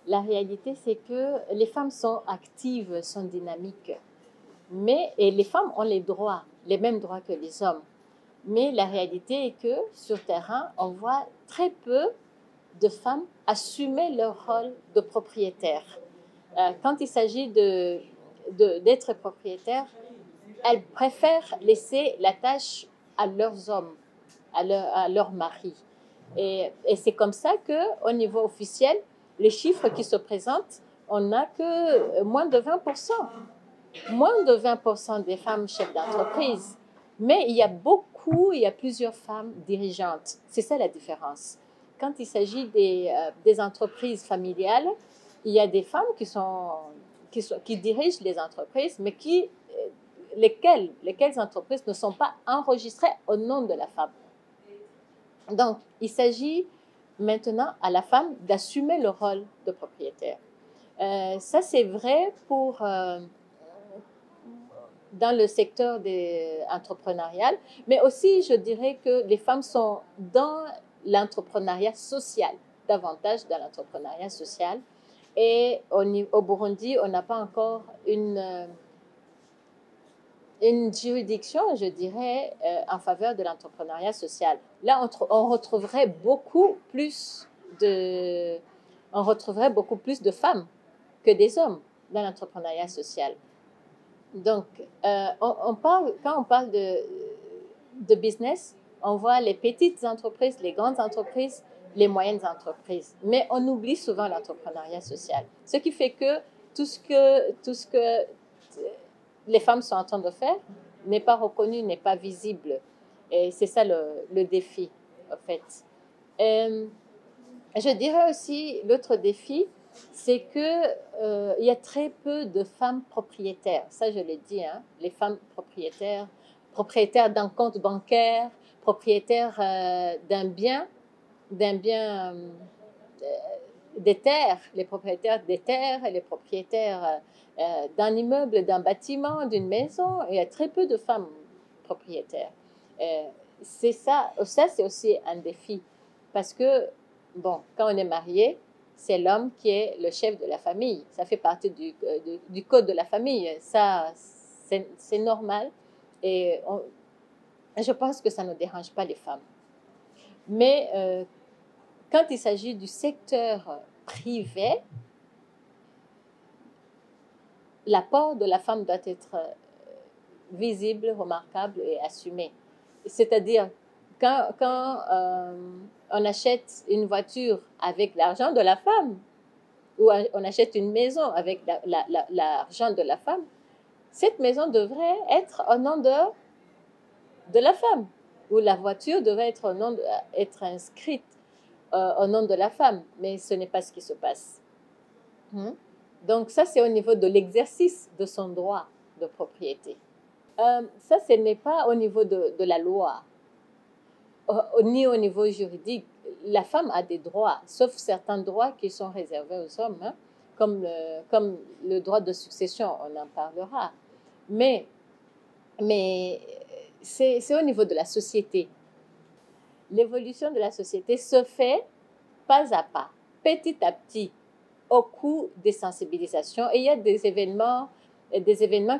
La réalité, c'est que les femmes sont actives, sont dynamiques. Et les femmes ont les mêmes droits que les hommes. Mais la réalité est que sur terrain, on voit très peu de femmes assumer leur rôle de propriétaire. Quand il s'agit d'être propriétaire, elles préfèrent laisser la tâche à leurs hommes, à leur mari. Et c'est comme ça qu'au niveau officiel, les chiffres qui se présentent, on n'a que moins de 20%. Moins de 20% des femmes chefs d'entreprise. Mais il y a plusieurs femmes dirigeantes. C'est ça la différence. Quand il s'agit des entreprises familiales, il y a des femmes qui dirigent les entreprises, mais lesquelles entreprises ne sont pas enregistrées au nom de la femme. Donc, il s'agit maintenant à la femme d'assumer le rôle de propriétaire. Ça, c'est vrai dans le secteur entrepreneurial, mais aussi, je dirais que les femmes sont dans l'entrepreneuriat social, davantage dans l'entrepreneuriat social. Et au Burundi, on n'a pas encore une juridiction, je dirais, en faveur de l'entrepreneuriat social. Là, on retrouverait beaucoup plus de femmes que des hommes dans l'entrepreneuriat social. Donc, quand on parle de business, on voit les petites entreprises, les grandes entreprises, les moyennes entreprises. Mais on oublie souvent l'entrepreneuriat social. Ce qui fait que tout ce que les femmes sont en train de faire n'est pas reconnu, n'est pas visible. Et c'est ça le défi, en fait. Je dirais aussi, l'autre défi, c'est qu'il y a très peu de femmes propriétaires. Ça, je l'ai dit, hein, les femmes propriétaires d'un compte bancaire, propriétaires d'un bien, des terres, les propriétaires des terres, les propriétaires d'un immeuble, d'un bâtiment, d'une maison. Il y a très peu de femmes propriétaires. C'est ça c'est aussi un défi. Parce que, bon, quand on est marié, c'est l'homme qui est le chef de la famille. Ça fait partie du code de la famille. Ça, c'est normal. Et je pense que ça ne dérange pas les femmes. Mais quand il s'agit du secteur privé, l'apport de la femme doit être visible, remarquable et assumé. C'est-à-dire, quand on achète une voiture avec l'argent de la femme, ou on achète une maison avec l'argent de la femme, cette maison devrait être au nom de la femme, ou la voiture devrait être inscrite au nom de la femme, mais ce n'est pas ce qui se passe. Donc ça, c'est au niveau de l'exercice de son droit de propriété. Ça, ce n'est pas au niveau de la loi, ni au niveau juridique. La femme a des droits, sauf certains droits qui sont réservés aux hommes, hein, comme le droit de succession, on en parlera. Mais c'est au niveau de la société. L'évolution de la société se fait pas à pas, petit à petit, au cours des sensibilisations. Et il y a des événements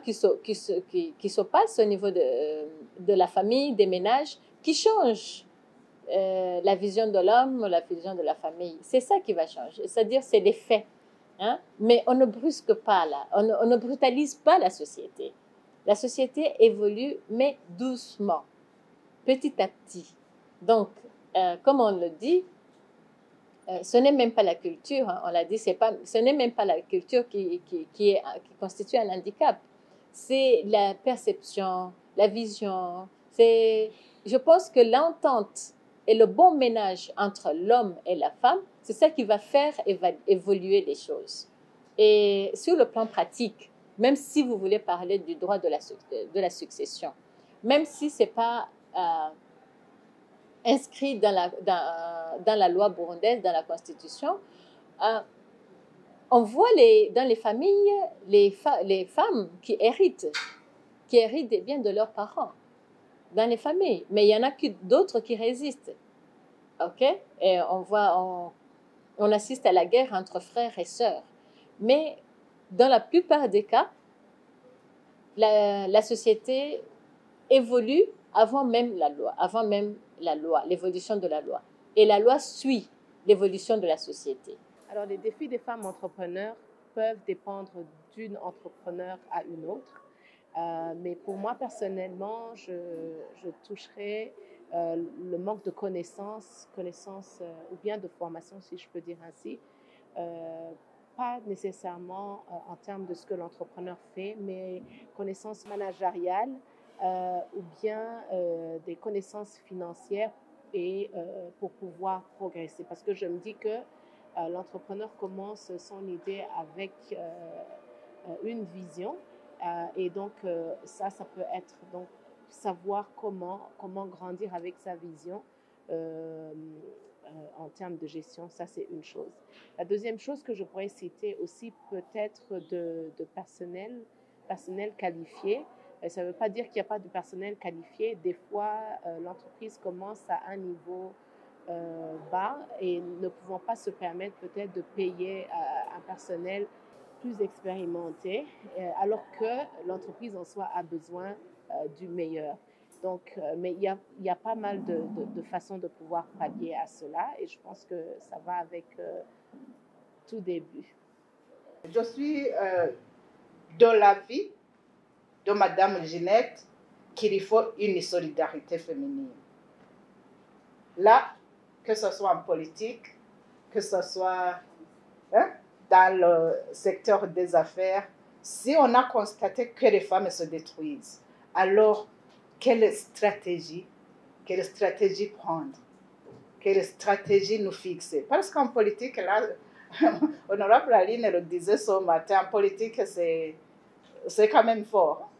qui se passent au niveau de la famille, des ménages, qui changent la vision de l'homme, la vision de la famille. C'est ça qui va changer. C'est-à-dire, c'est les faits. Hein? Mais on ne brusque pas là, on ne brutalise pas la société. La société évolue, mais doucement, petit à petit. Donc, comme on le dit, ce n'est même pas la culture, hein, on l'a dit, ce n'est même pas la culture qui constitue un handicap. C'est la perception, la vision. Je pense que l'entente et le bon ménage entre l'homme et la femme, c'est ça qui va faire évoluer les choses. Et sur le plan pratique, même si vous voulez parler du droit de la succession, même si ce n'est pas inscrit dans la loi burundaise, dans la Constitution, on voit dans les familles les femmes qui héritent des biens de leurs parents dans les familles. Mais il y en a d'autres qui résistent. OK? Et on voit on assiste à la guerre entre frères et sœurs. Mais dans la plupart des cas, la société évolue avant même la loi, l'évolution de la loi. Et la loi suit l'évolution de la société. Alors, les défis des femmes entrepreneurs peuvent dépendre d'une entrepreneur à une autre. Mais pour moi, personnellement, je toucherai le manque de connaissances ou bien de formation, si je peux dire ainsi. Pas nécessairement en termes de ce que l'entrepreneur fait, mais connaissances managériales ou bien des connaissances financières et pour pouvoir progresser. Parce que je me dis que l'entrepreneur commence son idée avec une vision et donc ça peut être donc savoir comment grandir avec sa vision en termes de gestion, ça c'est une chose. La deuxième chose que je pourrais citer aussi peut-être de personnel qualifié. Ça ne veut pas dire qu'il n'y a pas de personnel qualifié. Des fois, l'entreprise commence à un niveau bas et ne pouvant pas se permettre peut-être de payer un personnel plus expérimenté, alors que l'entreprise en soi a besoin du meilleur. Donc, mais il y a pas mal de façons de pouvoir pallier à cela et je pense que ça va avec tout début. Je suis de l'avis de Madame Ginette qu'il faut une solidarité féminine. Là, que ce soit en politique, que ce soit dans le secteur des affaires, si on a constaté que les femmes se détruisent, alors quelle stratégie prendre? Quelle stratégie nous fixer? Parce qu'en politique, là, Honorable Aline le disait ce matin, en politique, c'est quand même fort.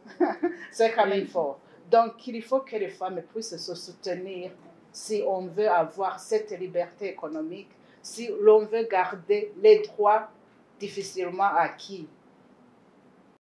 C'est quand même fort. Donc, il faut que les femmes puissent se soutenir si on veut avoir cette liberté économique, si l'on veut garder les droits difficilement acquis.